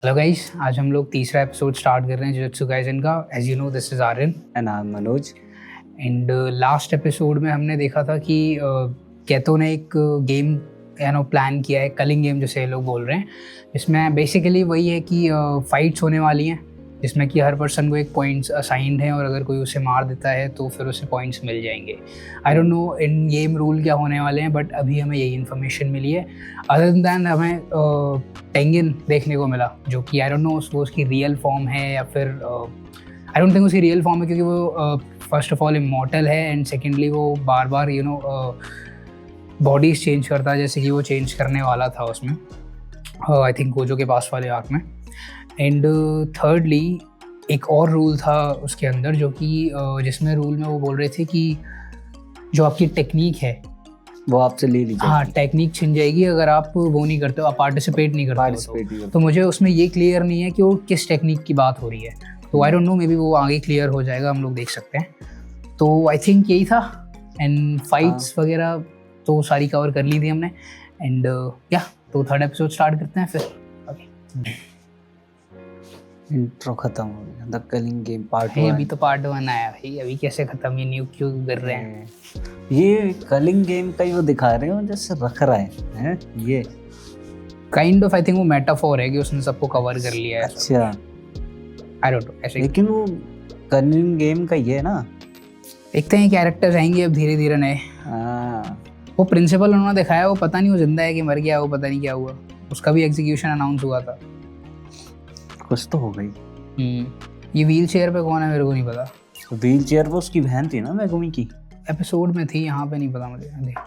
Hello guys, आज हम लोग तीसरा एपिसोड स्टार्ट कर रहे हैं जुजुत्सु काइसेन का। As you know, this is Aryan and I am Manoj. And last episode में हमने देखा था कि केतो ने एक गेम प्लान किया है, कलिंग गेम जिसे लोग बोल रहे हैं। इसमें बेसिकली वही है कि फाइट्स होने वाली हैं जिसमें कि हर पर्सन को एक पॉइंट्स असाइंड है और अगर कोई उसे मार देता है तो फिर उसे पॉइंट्स मिल जाएंगे। I don't know in game rule क्या होने वाले हैं, बट अभी हमें यही इन्फॉर्मेशन मिली है। अदर दैन हमें टेंगिन देखने को मिला, जो कि आई डोंट नो वो उसकी रियल फॉर्म है या फिर आई डोंट थिंक उसकी रियल फॉर्म है, क्योंकि वो फर्स्ट ऑफ ऑल इमॉर्टल है एंड सेकेंडली वो बार बार बॉडीज चेंज करता है, जैसे कि वो चेंज करने वाला था उसमें आई थिंक गोजो के पास वाले आर्क में। एंड थर्डली एक और रूल था उसके अंदर, जो कि जिसमें रूल में वो बोल रहे थे कि जो आपकी टेक्निक है वो आपसे ले ली जाएगी। हाँ, टेक्निक छिन जाएगी अगर आप वो नहीं करते हो, आप पार्टिसिपेट नहीं करते हो। तो मुझे उसमें ये क्लियर नहीं है कि वो किस टेक्निक की बात हो रही है, तो I don't know, may be वो आगे क्लियर हो जाएगा, हम लोग देख सकते हैं। तो आई थिंक यही था। एंड फाइट्स वगैरह तो सारी कवर कर ली थी हमने। एंड या तो थर्ड एपिसोड स्टार्ट करते हैं फिर। इंट्रो खत्म हो गया। The culling game part 1। अभी तो पार्ट 1 आया भाई, अभी कैसे खत्म, ये न्यू क्यों कर रहे हैं? ये कलिंग गेम का ही वो दिखा रहे हो जैसे रख रहा है ये काइंड ऑफ, आई थिंक वो मेटाफोर है कि उसने सबको कवर कर लिया है। अच्छा, आई डोंट नो ऐसे। लेकिन वो कलिंग गेम का ये है ना, देखते हैं कैरेक्टर्स आएंगे अब धीरे धीरे नए। वो प्रिंसिपल उन्होंने दिखाया, वो पता नहीं वो जिंदा है कि मर गया, वो पता नहीं क्या हुआ। उसका भी एग्जीक्यूशन अनाउंस हुआ था, कुछ तो हो गई। ये व्हील चेयर पे कौन है मेरे को नहीं पता। व्हील चेयर पे उसकी बहन थी ना, मेगुमी की। एपिसोड में थी, यहाँ पे नहीं पता मुझे। देख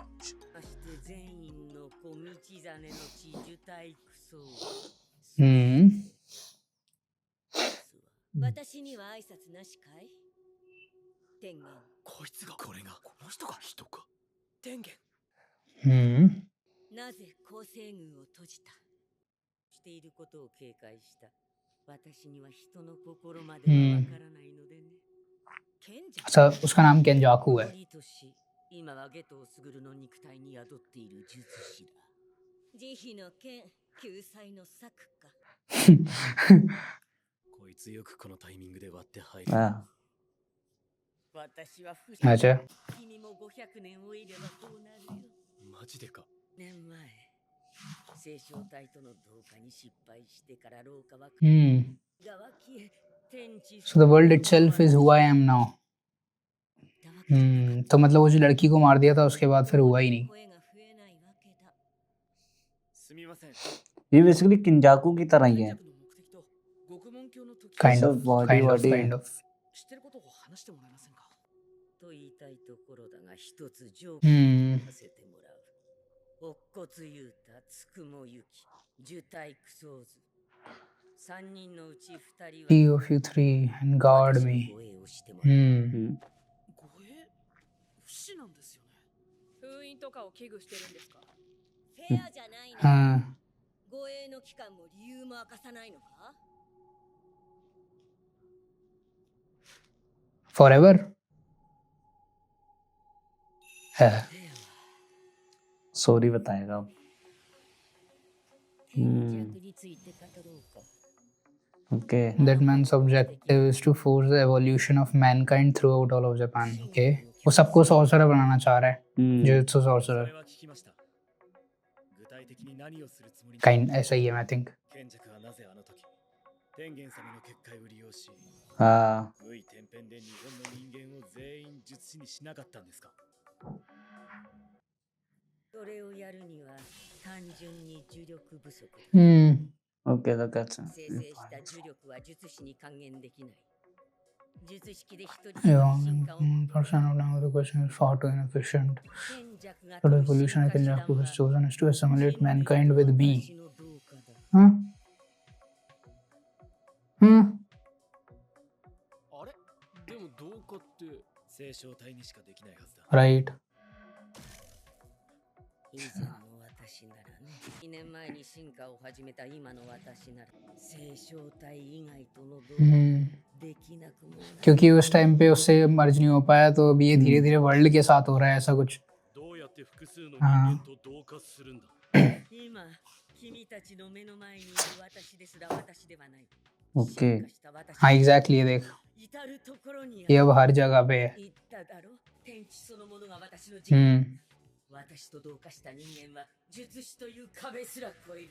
अच्छा, उसका नाम केंजाकू है। अच्छा, so the world itself is who I am now. तो मतलब वो जो लड़की को मार दिया था उसके बाद फिर हुआ ही नहीं। ये बेसिकली किंजाकू की तरह ही है। Kind of Three of you three and guard me. हाँ, forever है। सॉरी बताएगा अब। Okay. That man's objective is to force the evolution of mankind throughout all of Japan. Okay. वो सबको sorcerer बनाना चाह रहा है, जुजुत्सु sorcerer। Kind ऐसा ही है, I think. हाँ। Okay, that's it. Person of the question is far too inefficient. The evolution Kenjaku has chosen is to assimilate mankind with B. Right. क्योंकि उस टाइम पे उससे मर्ज नहीं हो पाया, तो अभी ये धीरे धीरे वर्ल्ड के साथ हो रहा है ऐसा कुछ। हाँ। 君たちの目の前にいる私ですら私ではない。 ओके 進化した私 हाँ एग्जैक्टली ये देख 至るところにあ ये る अब हर जगह पे है 言っただろ。天地そのものが私の人格。 私と同化した人間は術師という壁すら越える。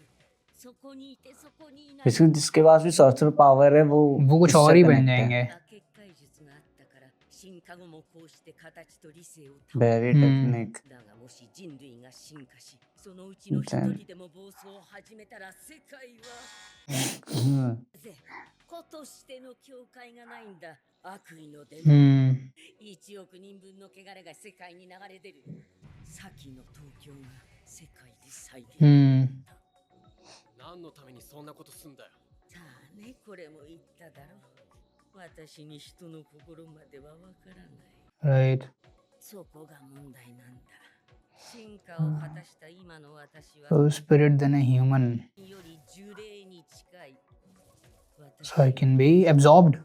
そこにいてそこにいない。 बेसिकली जिसके पास भी सॉर्सर पावर है वो कुछ इससे और ही बन connect है। जाएंगे 結界術があったから進化後もこうして形と理性を保つ。 barrier technique だがもし人類が進化し、そのうちの一人でも暴走を始めたら世界はぜ子としての境界がないんだ。悪意の伝1億人分の汚れが世界に流れ出る。先の東京が世界で再現。何のためにそんなことすんだよ。さあね、これも言っただろ。私に人の心まではわからない。 right そこが問題なんだ。進化を果たした今の私は so spirit than a human より呪霊に近い。 so it can be absorbed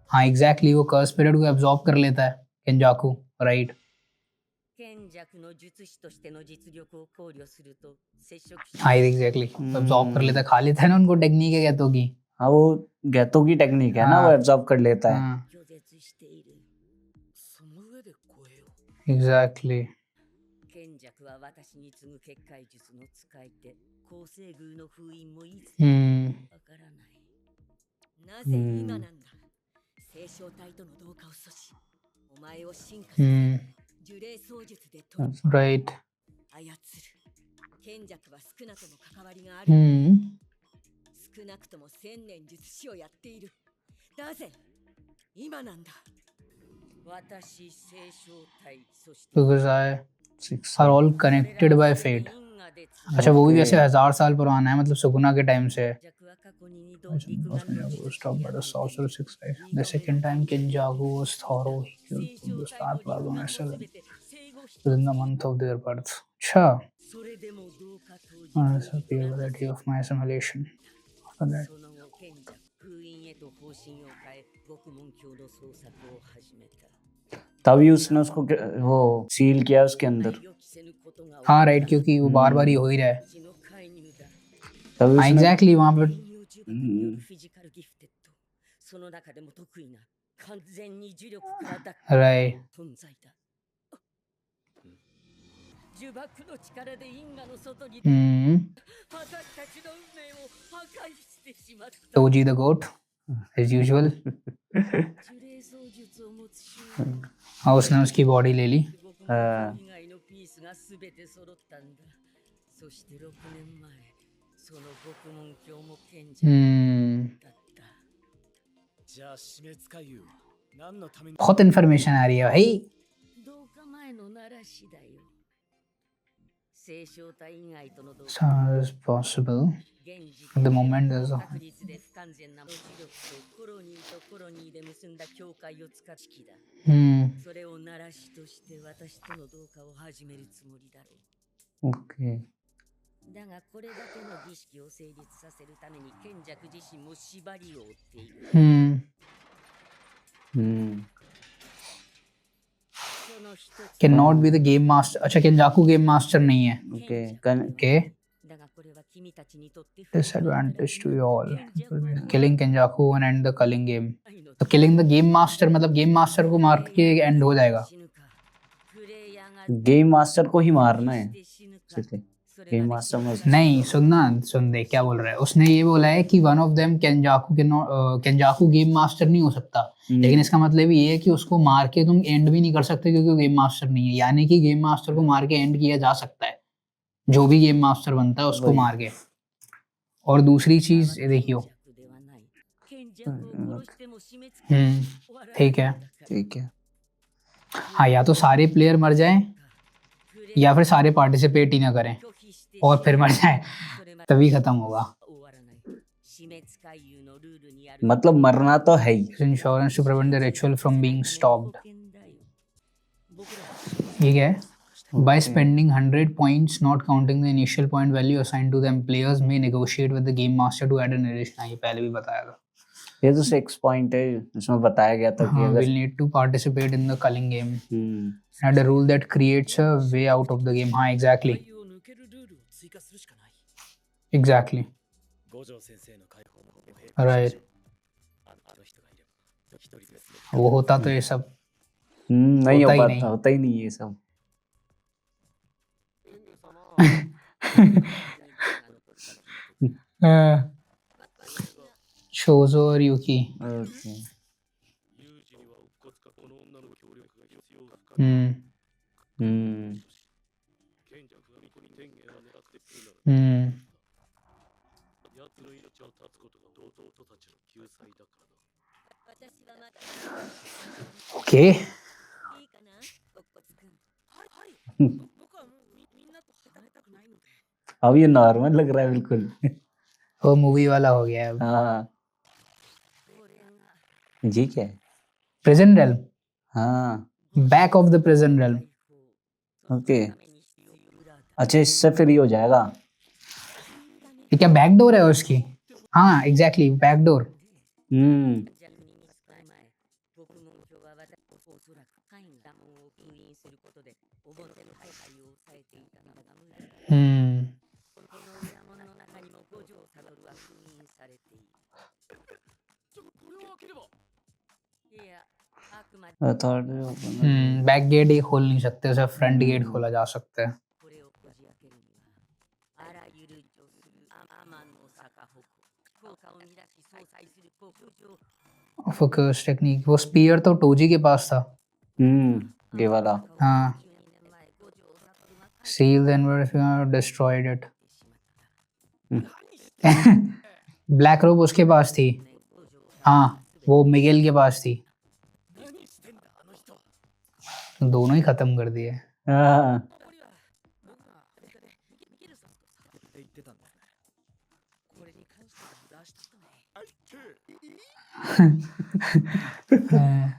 हाँ एग्जैक्टली वो कर्स स्पिरिट को एब्जॉर्ब कर लेता है केंजाकू राइट 賢弱の術師としての実力を考慮すると接触し हाँ एग्जैक्टली एब्जॉर्ब कर लेता है खा लेता है ना उनको टेक्निक है कहतों की हाँ वो गैतो की टेक्निक है ना हाँ। वो एब्जॉर्ब कर लेता है हाँ 拒絶している。その上で超えよう。 exactly 賢弱は私に次ぐ結界術の使い手。構成宮の封印もいつ わからない。なぜ今なんだ。聖正体との同化を阻止。お前を進化させ呪霊操術で取り right 操る。賢弱は少なくとも関わりがある。少なくとも1000年術師をやっている。なぜ今なんだ。私聖正体そして because I are all connected by fate अच्छा वो भी वैसे 1000 साल पुराना है मतलब सुगुना के टाइम से है stopped by the sorcerer 6 life the second time Kenjaku was thorough he killed the star plaza on SL within the month of their birth अच्छा this is the probability of my assimilation after that その後賢者封印へと方針を変え獄門橋の捜索を始めた तभी उसने उसको वो seal किया उसके अंदर हाँ right क्योंकि वो बार बार ही हो ही रहा है तभी हाँ उसने एग्जैक्टली वहाँ पर フィジカルギフテッドその中でも得意な完全に呪力から脱却 right 存在だ呪縛の力で因果の外に私たちの運命を破壊してしまった Toji the goat as usual 呪霊操術を持つ集団 हाँ उसने उसकी बॉडी ले ली 以外のピースがすべて揃ったんだ。そして6年前、その獄門橋も賢者だった。じゃあ死滅回遊は何のために。 बहुत इन्फॉर्मेशन आ रही है भाई どうか前の奈良市だよ。聖正体以外との同 so it's possible 現時 at the moment there's a 確率で不完全な無視力とコロニーとコロニーで結んだ境界を使う式だ。それを鳴らしとして私との同化を始めるつもりだろう。 okay だがこれだけの儀式を成立させるために賢弱自身も縛りを負っている。その一つ cannot be the game master अच्छा केंजाकू गेम मास्टर नहीं है okay okay だがこれは君たちにとって disadvantage to you all killing Kenjaku and end the culling game तो killing the game master मतलब game master को मार के and हो जाएगा 死ぬかプレイヤーが गेम मास्टर को ही मारना है गेम मास्टर में नहीं सुनना सुन दे क्या बोल रहा है उसने ये बोला है कि one of them Kenjaku game master नहीं हो सकता लेकिन इसका मतलब ये है कि उसको मार के तुम एंड भी नहीं कर सकते क्योंकि वो गेम मास्टर नहीं है यानी कि गेम मास्टर को मार के एंड किया जा सकता है जो भी गेम मास्टर बनता है उसको मार के और दूसरी चीज ये देखियो ठीक है ठीक है हाँ या तो सारे प्लेयर मर जाएं या फिर सारे पार्टिसिपेट ही ना करें और फिर मर जाए तभी खत्म होगा मतलब मरना तो है ही insurance to prevent the ritual from being stopped ये क्या है by spending 100 points not counting the initial point value assigned to them players may negotiate with the game master to add an addition ये पहले भी बताया था ये तो 6 पॉइंट है इसमें बताया गया था कि अगर will need to participate in the culling game and a rule that creates a way out of the game हाँ exactly を抜けるルールを追加するしかない。एग्जैक्टली, 五条先生の解放の方法を並行しましょう राइट। あの人がいれば一人ですね वो होता तो ये सब नहीं हो होता ही पाता, नहीं। होता ही नहीं ये सब। शोजो और यूकी। ओके। 有事には乙骨かこの女の協力が必要だから हम्म 賢者が巫女に天元が狙ってくるなら 奴の命は絶つことが弟たちの救済だからな 私はまだ ओके いいかな乙骨くんはい僕はもうみんなと働きたくないので अब ये नॉर्मल लग रहा है बिल्कुल। वो मूवी वाला हो गया है अब। हाँ これが जी क्या है? प्रिजन रेल्म, हाँ back of the prison realm. 解放 okay. ために必要裏だ अच्छा इससे फ्री हो जाएगा। ये क्या बैक डोर है उसकी? हाँ exactly, back door. ジャムに見つかる前獄門卿は私おそらくカインが門を封印することで表の配配を抑えていたのだが無理だこの裏門の中にも五条悟は封印されているこれを開ければいやあくまで authority back gate ही खोल नहीं सकते, सिर्फ फ्रंट गेट खोला जा सकता है। これをこじ開けるにはあらゆる女するアマンの坂鉾効果を乱し相殺する極上 फोकस टेक्निक, वो स्पीयर तो टोजी के पास था। ये वाला। हाँ, seal the inverse, destroyed it. Black रोब उसके पास थी। हाँ, वो मिगेल के पास थी। 何してんだあの人は दोनों ही खत्म कर दिए। हाँ これは僕がアメリカでミケルさんとさって言ってたんですねこれに関しては出したね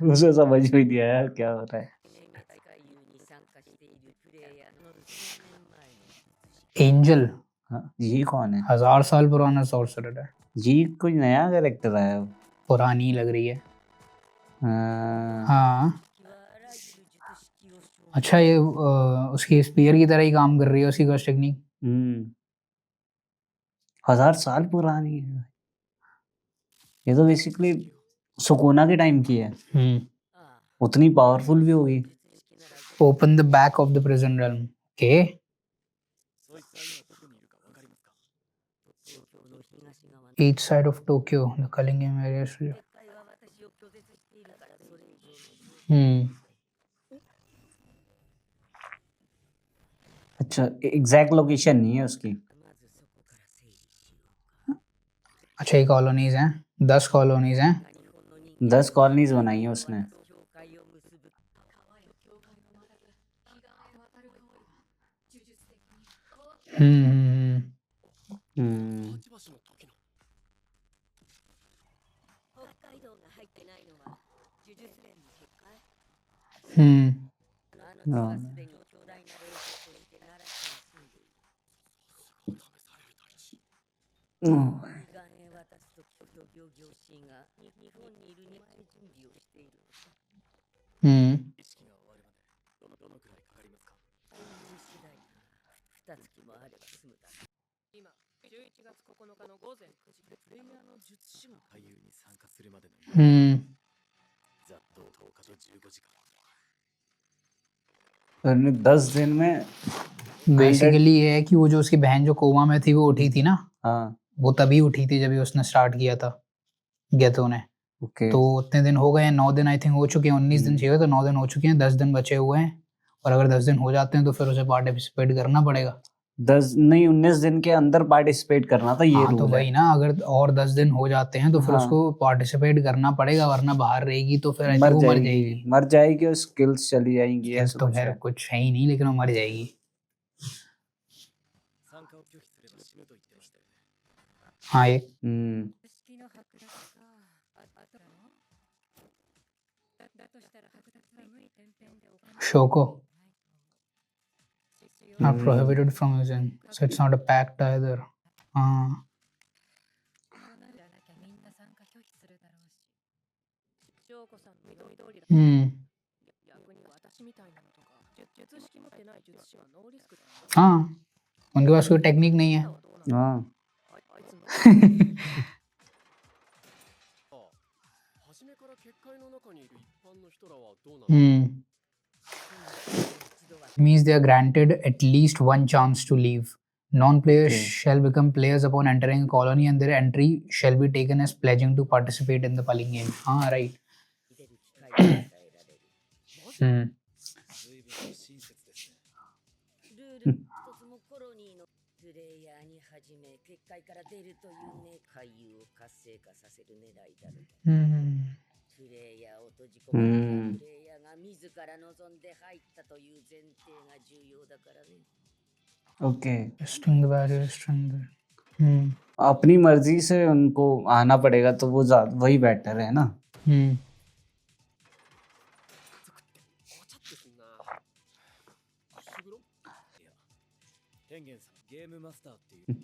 उसे समझ में नहीं आया क्या हो रहा है। 大会遊に参加しているプレイヤーの数年前に एंजल हाँ, जी कौन है? 1000 साल पुराना सॉर्सरर है। जी कोई नया कैरेक्टर आया है। पुरानी लग रही है। हाँ, हाँ, あらゆる術式を証明 अच्छा ये उसकी स्पीयर की तरह ही काम कर रही है उसकी गस्ट टेक्निक। 1000 साल पुरानी है। ये तो बेसिकली सुकोना के टाइम की है। ああ उतनी पावरफुल भी होगी। 術式なら open the back of the prison realm. Okay, そいつは今どこにいるかわかりますか東京の東側の each side of Tokyo, the culling game area. 結界は私を拒絶しているからそれ以上の अच्छा एग्जैक्ट लोकेशन नहीं है उसकी। まずそこから整理しようか अच्छा ये कॉलोनीज हैं, 10 कॉलोनीज हैं। 日本の人 10 कॉलोनीज बनाई है उसने। 間と境界を結ぶ हम्म 立橋の時の北海道が入ってないのは呪術連の結界 あの地はすでに巨大な霊場として奈良市に住んでいる試される大地岩へ渡すときと行神が日本にいるに前準備をしているのさ意識が終わるまでどのくらいかかりますかそういう次第だ2月もあれば済むだろう今11月9日の午前9時プレイヤーの術師が回遊に参加するまでのざっと10日と15時間 10 दिन में बेसिकली ये है कि वो जो उसकी बहन जो कोमा में थी वो उठी थी ना, हाँ वो तभी उठी थी जब उसने स्टार्ट किया था गेतो ने। ओके तो उतने दिन हो गए हैं, 9 दिन आई थिंक हो चुके हैं। 19 दिन चाहिए तो 9 दिन हो चुके हैं, 10 दिन बचे हुए हैं। और अगर 10 दिन हो जाते हैं तो फिर उसे पार्टिसिपेट करना पड़ेगा। 10 नहीं 19 दिन के अंदर पार्टिसिपेट करना था ये हाँ तो रूल है। वही ना, अगर और 10 दिन हो जाते हैं तो फिर हाँ। उसको पार्टिसिपेट करना पड़ेगा, वरना बाहर रहेगी तो फिर ऐसे मर वो मर जाएगी जाएगी। मर जाएगी और स्किल्स चली जाएंगी ऐसा तो कुछ खैर है। कुछ है ही नहीं, लेकिन वो मर जाएगी। 参加を拒否すれば死ぬと言ってましたよね हाँ ये 式の剥奪かあとだとしたら剥奪寒い天辺でお金 शोको 必要 not prohibited from using, so it's not a pact either. हाँ ならなきゃみんな参加拒否するだろうし翔子さんの見込み通りだ逆に私みたいなのとか術式持ってない術師はノーリスクだよ हाँ उनके पास कोई टेक्निक नहीं है। どうなの हाँ 初めから結界の中にいる一般の人らはどうなの？ Means they are granted at least one chance to leave. Non-players Okay. shall become players upon entering a colony, and their entry shall be taken as pledging to participate in the culling game. Ah, right. 出る機会が与えられる。 Hmm. 随分と親切ですね。ルール一つもコロニーのプレイヤーに始め結界から出るというね回遊を活性化させる狙いだろう。 Hmm. プレイヤーを閉じ込めたプレイヤーが自ら望んで入ったという前提が重要だからね。 okay, String the barrier, string the. Hmm. अपनी मर्जी से उनको आना पड़ेगा तो वो वही better है ना. Hmm. ごちゃってすんな。石黒？いや、天元さん、ゲームマスターっていう。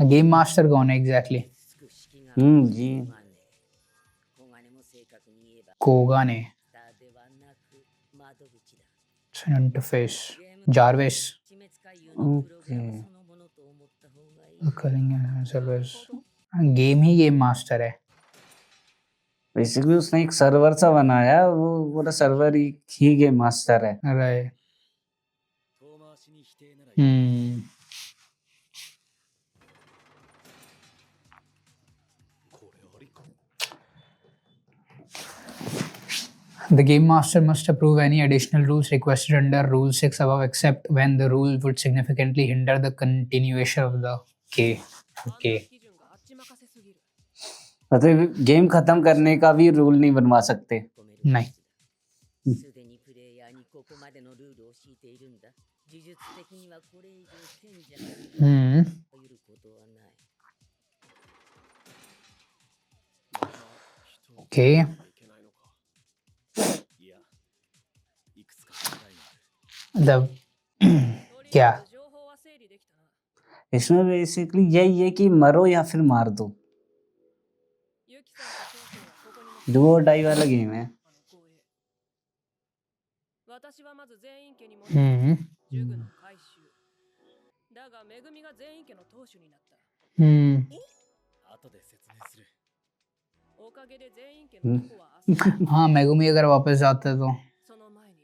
Game master कौन है exactly? Ji. 小金も正確に言えば Kogane. スターではなく窓口だ。 It's an interface. Jarvis. 地滅回遊のプログラムそのものと思った方がいい。 Culling service. Game he game master है. बेसिकली उसने एक सर्वर सा बनाया, वो पूरा सर्वर ही गेम मास्टर है. Right. 遠回しに否定ならいい。 Hmm. これありか。 The game master must approve any additional rules requested under Rule 6 above, except when the rule would significantly hinder the continuation of the K. Okay. 基準があっち任せすぎる。 मतलब game खत्म करने का भी rule नहीं बनवा सकते. ない。すでにプレイヤーにここまでのルールを敷いているんだ。呪術的にはこれ以上賢者が Hmm. 許ることはない。 また人を Okay. いけないのか。いや、いくつか考えがある。 The क्या? 情報は整理できたな。 इसमें बेसिकली यही है कि मरो या फिर मार दो. ユキさんと先生はここに डू और डाई वाला गेम है. 光栄。私はまず全員家に戻り、 Hmm. ジュグの回収。だが、めぐみが全員家の当主になった。 Hmm. 後で説明する。おかげで全員家のとこは遊んだ。 हाँ मेगुमी अगर वापस जाता है तो その前に、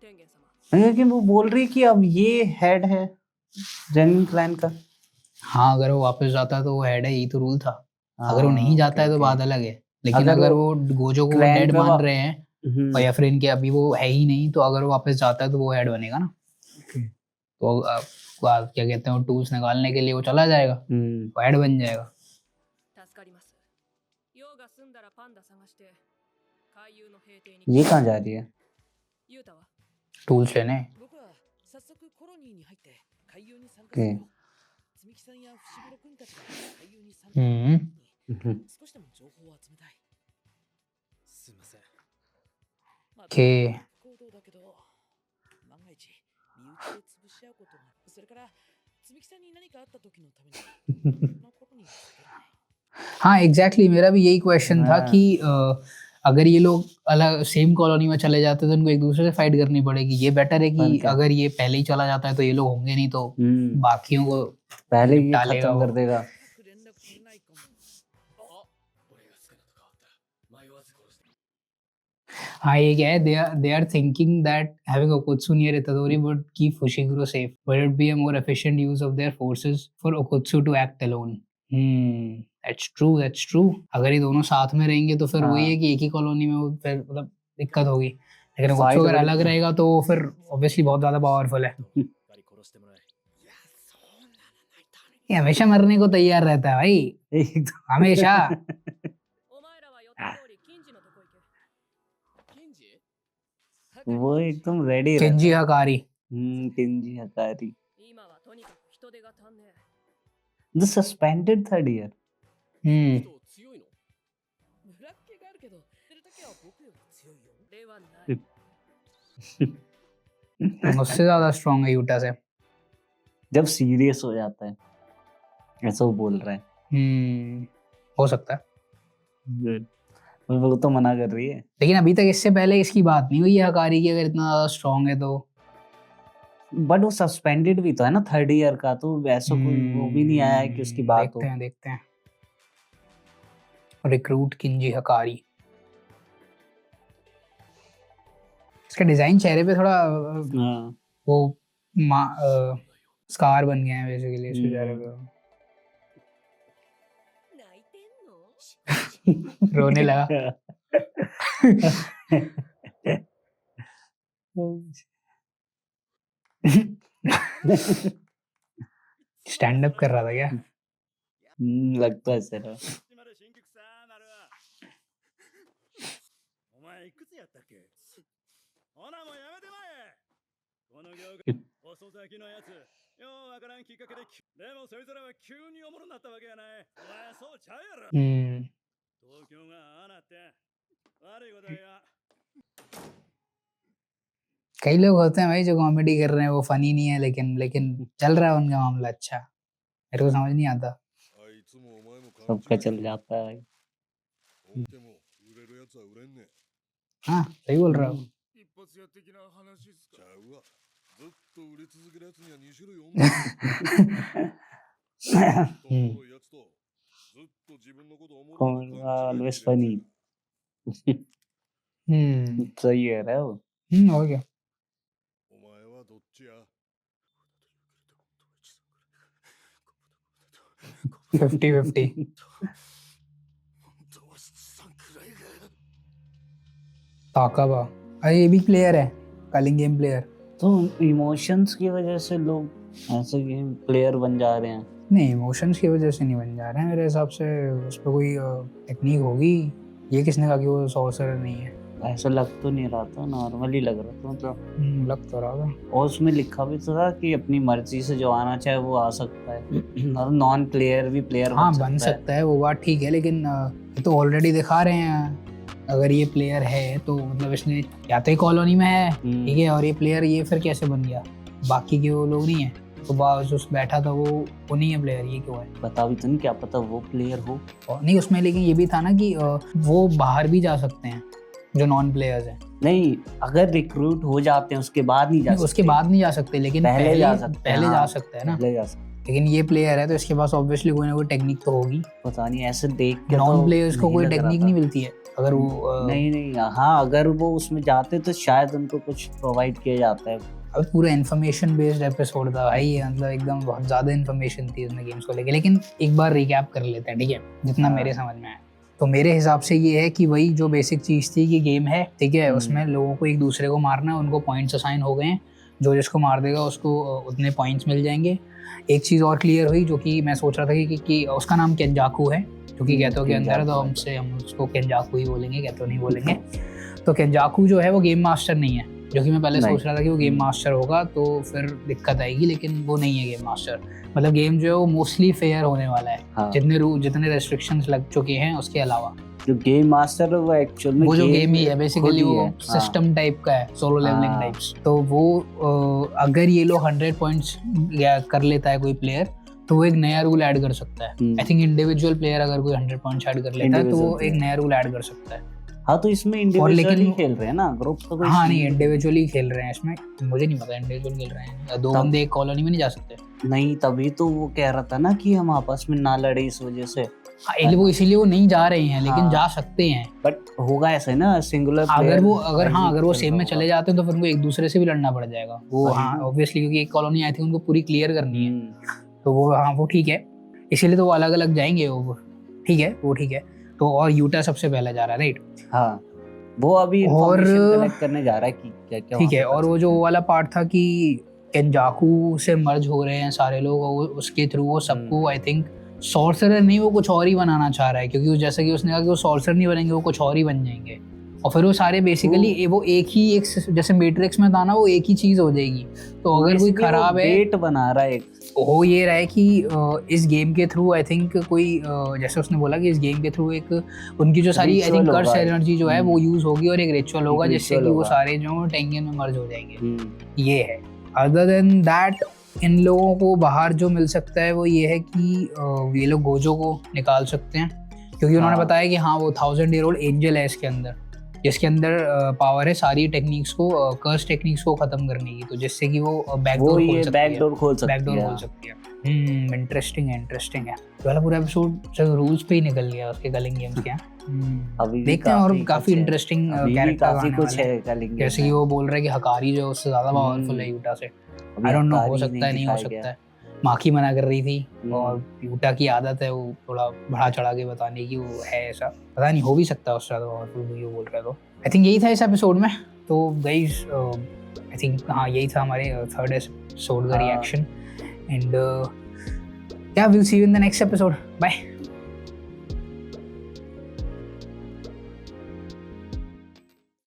天元様。 लेकिन वो बोल रही कि अब ये हेड है जेनिन क्लैन का. हाँ अगर वो वापस जाता है तो वो हेड है, यही तो रूल था. अगर वो हाँ, नहीं जाता है तो ओके, बात अलग है, लेकिन अगर अगर वो वो गोजो को clan हेड पे मान रहे हैं हम्म, और या फिर इनके अभी वो है ही नहीं, तो अगर वो वापस जाता है तो वो हेड बनेगा ना. तो क्या कहते हैं वो टूल्स निकालने के लिए वो चला जाएगा, वो हेड बन जाएगा. 助かります。用が済んだらパンダ探して、海遊の兵艇に。 ये कहाँ जा रही है? ユータは टूल्स लेने. 僕は早速コロニーに入って海遊に参加す ओके. るよ。積木さんや伏黒君たちが海遊に参加す हम्म. るに少しでも情報を集めたい。すいません。まあ ओके. 行動だけど、万が一身内で潰し合うことが、それから積木さんに何かあった時のために、このコロニーを避けられない。 हाँ एग्जैक्टली मेरा भी यही क्वेश्चन था हाँ. कि अगर ये लोग अलग सेम कॉलोनी में चले जाते तो उनको एक दूसरे से फाइट करनी पड़ेगी. ये बेटर है और कि क्या? अगर ये पहले ही चला जाता है तो ये लोग होंगे नहीं, तो बाकियों को पहले ही डालेगा खत्म वो. कर देगा. 早く連絡取れないかも。あ、俺が少なく変わった。迷わず殺して。 हाँ ये क्या है, they are thinking that having Okotsu near Itadori would keep Fushiguro safe, but it would be a more efficient use of their forces for Okotsu to act alone. That's true. अगर ये दोनों साथ में रहेंगे तो फिर वही है कि एक ही कॉलोनी में वो फिर मतलब दिक्कत होगी. लेकिन Fight Okotsu अगर बड़ी- अलग रहेगा तो वो फिर ऑब्वियसली बहुत ज्यादा पावरफुल है. ガリ殺してもらえ。いや、そんなのないために。 ये हमेशा मरने को तैयार रहता है भाई, एकदम. हमेशा. お前らは予定通り金次のとこ行け。ケンジ वो एकदम ready Kenji Hakari. Kinji Hakari. 今はとにかく人手が足んねえ。 The suspended third year. うん。人強いの？ブラッケがあるけど、それだけは僕より強いよ。ではない。 उससे ज्यादा स्ट्रॉन्ग है यूटा से. जब सीरियस हो जाता है, ऐसा वो बोल रहा है. हो सकता है. Good. वो तो मना कर रही है. लेकिन अभी तक इससे पहले इसकी बात नहीं हुई है हकारी की, अगर इतना ज्यादा स्ट्रॉन्ग है तो. बट वो सस्पेंडेड भी तो है ना 3rd ईयर का, तो वैसा कोई वो भी नहीं आया है कि उसकी बात हो। देखते हैं रिक्रूट किंजी हकारी। इसका डिजाइन चेहरे पे थोड़ा हाँ वो स्कार बन गया है बेसिकली इसके चेहरे पे। 泣いてんの？ रोने लगा। स्टैंड अप कर रहा था क्या? लगता है सर। まで新曲さなるわ。お前いくつやったっけ？ほなもうやめてまえ。この業界遅咲きのやつ。ようわからんきっかけででもそいつらは急におもろなったわけやない。お前そうちゃうやろ。東京がああなって悪いことや。 कई लोग होते हैं भाई जो कॉमेडी कर रहे हैं वो फनी नहीं है, लेकिन चल रहा है उनका मामला अच्छा। मेरे को समझ नहीं आता। सबका चल जाता है भाई। हाँ सही बोल रहा हूँ। 一発屋的な話っすか。ちゃうわ。ずっと売れ続けるやつには2種類おんねん。とやつとずっと自分のことを思う。Always funny। सही है रे वो। हो गया। お前はどっちや。 50-50। ताकाबा अरे ये भी प्लेयर है, कलिंग गेम प्लेयर। तो इमोशंस की वजह से लोग ऐसे गेम प्लेयर बन जा रहे हैं। नहीं इमोशंस की वजह से नहीं बन जा रहे हैं मेरे हिसाब से, उस पर कोई टेक्निक होगी। ये किसने कहा कि वो सॉर्सरर नहीं है? ऐसा लग तो नहीं रहा था, नॉर्मली लग रहा था मतलब। लग तो रहा था। और उसमें लिखा भी तो था कि अपनी मर्जी से जो आना चाहे वो आ सकता है। मतलब नॉन प्लेयर भी प्लेयर हाँ बन सकता है, वो बात ठीक है, लेकिन ये तो ऑलरेडी दिखा रहे हैं। अगर ये प्लेयर है तो मतलब इसने या तो कॉलोनी में है, ठीक है, और ये प्लेयर ये फिर कैसे बन गया? बाकी के वो लोग नहीं है तो जो बैठा था वो नहीं है प्लेयर, ये क्यों है? बता भी तो नहीं, क्या पता वो प्लेयर हो। और नहीं उसमें लेकिन ये भी था ना कि वो बाहर भी जा सकते हैं जो नॉन प्लेयर्स हैं। नहीं अगर रिक्रूट हो जाते हैं उसके बाद नहीं जा सकते। उसके बाद नहीं जा सकते, लेकिन पहले जा सकते हैं ना। पहले जा सकते। लेकिन ये प्लेयर है तो इसके पास ऑब्वियसली कोई ना कोई टेक्निक तो होगी। पता नहीं ऐसे देख के नॉन प्लेयर्स को कोई टेक्निक नहीं मिलती है अगर वो नहीं हाँ अगर वो उसमें जाते तो शायद उनको कुछ प्रोवाइड किया जाता है। अब पूरा इन्फॉर्मेशन बेस्ड एपिसोड था भाई, मतलब एकदम बहुत ज़्यादा इन्फॉर्मेशन थी इसमें गेम्स को लेके। लेकिन एक बार रिकैप कर लेते हैं, ठीक है, जितना मेरे समझ में आया। तो मेरे हिसाब से ये है कि वही जो बेसिक चीज़ थी कि गेम है, ठीक है, उसमें लोगों को एक दूसरे को मारना है, उनको पॉइंट्स असाइन हो गए हैं, जो जिसको मार देगा उसको उतने पॉइंट्स मिल जाएंगे। एक चीज़ और क्लियर हुई जो कि मैं सोच रहा था कि उसका नाम केंजाकू है, जो कि कहते हो के अंदर है, तो हम उसको केंजाकू ही बोलेंगे, कहते नहीं बोलेंगे। तो केंजाकू जो है वो गेम मास्टर नहीं है, जो कि मैं पहले सोच रहा था कि वो गेम मास्टर होगा तो फिर दिक्कत आएगी, लेकिन वो नहीं है गेम मास्टर। मतलब गेम जो है वो मोस्टली फेयर होने वाला है। हाँ। जितने रेस्ट्रिक्शंस लग चुके हैं उसके अलावा जो गेम मास्टर है वो एक्चुअल में वो जो गेम ही है बेसिकली, वो सिस्टम टाइप का है, सोलो लेवलिंग टाइप्स। तो वो अगर ये लोग 100 पॉइंट्स कर लेता है कोई प्लेयर तो वो एक नया रूल ऐड कर सकता है। आई थिंक इंडिविजुअल प्लेयर अगर कोई 100 पॉइंट्स ऐड कर लेता है तो वो एक नया रूल ऐड कर सकता है। हाँ तो इसमें इंडिविजुअली खेल रहे हैं ना, ग्रुप तो कोई हाँ नहीं इंडिविजुअली खेल रहे हैं इसमें, मुझे नहीं पता इंडिविजुअल खेल रहे हैं। दो बंदे एक कॉलोनी में नहीं जा सकते। नहीं तभी तो वो कह रहा था ना कि हम आपस में ना लड़े इस वजह से। हाँ वो इसीलिए वो नहीं जा रहे हैं, लेकिन जा सकते हैं। बट होगा ऐसा ना सिंगुलर अगर वो सेम में चले जाते हैं तो फिर उनको एक दूसरे से भी लड़ना पड़ जाएगा। वो हाँ ऑब्वियसली क्योंकि एक कॉलोनी आई थी उनको पूरी क्लियर करनी है, तो वो हाँ वो ठीक है, इसीलिए तो वो अलग अलग जाएंगे। वो ठीक है, वो ठीक है। तो और यूटा सबसे पहले जा रहा है, राइट? हाँ वो अभी इंफॉर्मेशन कलेक्ट करने जा रहा है कि क्या ठीक है। और वो जो वाला पार्ट था कि केंजाकू से मर्ज हो रहे हैं सारे लोग, उसके थ्रू वो सबको आई थिंक सॉर्सरर नहीं, वो कुछ और ही बनाना चाह रहा है, क्योंकि जैसे कि उसने कहा कि वो सॉर्सरर नहीं बनेंगे, वो कुछ और ही बन जाएंगे। और फिर वो सारे बेसिकली वो एक जैसे मैट्रिक्स में था ना, वो एक ही चीज हो जाएगी। तो अगर कोई खराब है बेट बना रहा है, हो ये रहा है कि इस गेम के थ्रू आई थिंक कोई जैसे उसने बोला कि इस गेम के थ्रू एक उनकी जो सारी आई थिंक कर्स एनर्जी जो है वो यूज होगी और एक रिचुअल होगा जिससे कि वो सारे जो टेंगेन में मर्ज हो जाएंगे। ये है। अदर देन दैट इन लोगों को बाहर जो मिल सकता है वो ये है कि ये लोग गोजो को निकाल सकते हैं, क्योंकि उन्होंने बताया कि हाँ वो 1000 year old एंजल है इसके अंदर, जिसके अंदर पावर है सारी टेक्निक्स को, कर्स टेक्निक्स को खत्म करने की, तो जिससे कि वो वो बैकडोर ये बैकडोर खोल सकती बैकडोर है। खोल सकती है। इंटरेस्टिंग है। वाला पूरा एपिसोड सिर्फ रूल्स पे ही निकल गया उसके कलिंग गेम्स के। अभी भी देखते हैं, और काफी कुछ है। इंटरेस्टिंग अभी भी कैरेक्टर काफी आने कुछ वाले हैं। है कलिंग जैसे कि वो बोल रहा है कि हकारी जो है उससे ज्यादा पावरफुल है यूटा से। आई डोंट नो, हो सकता है नहीं हो सकता है। माखी मना कर रही थी, और यूटा की आदत है वो थोड़ा बढ़ा चढ़ा के बताने की, वो है ऐसा, पता नहीं, हो भी सकता है उससे ज्यादा पावरफुल वो बोल रहा है। तो आई थिंक यही था इस एपिसोड में। तो गाइस आई थिंक हाँ यही था हमारे थर्ड एपिसोड का reaction. And yeah, we'll see you in the next episode. Bye.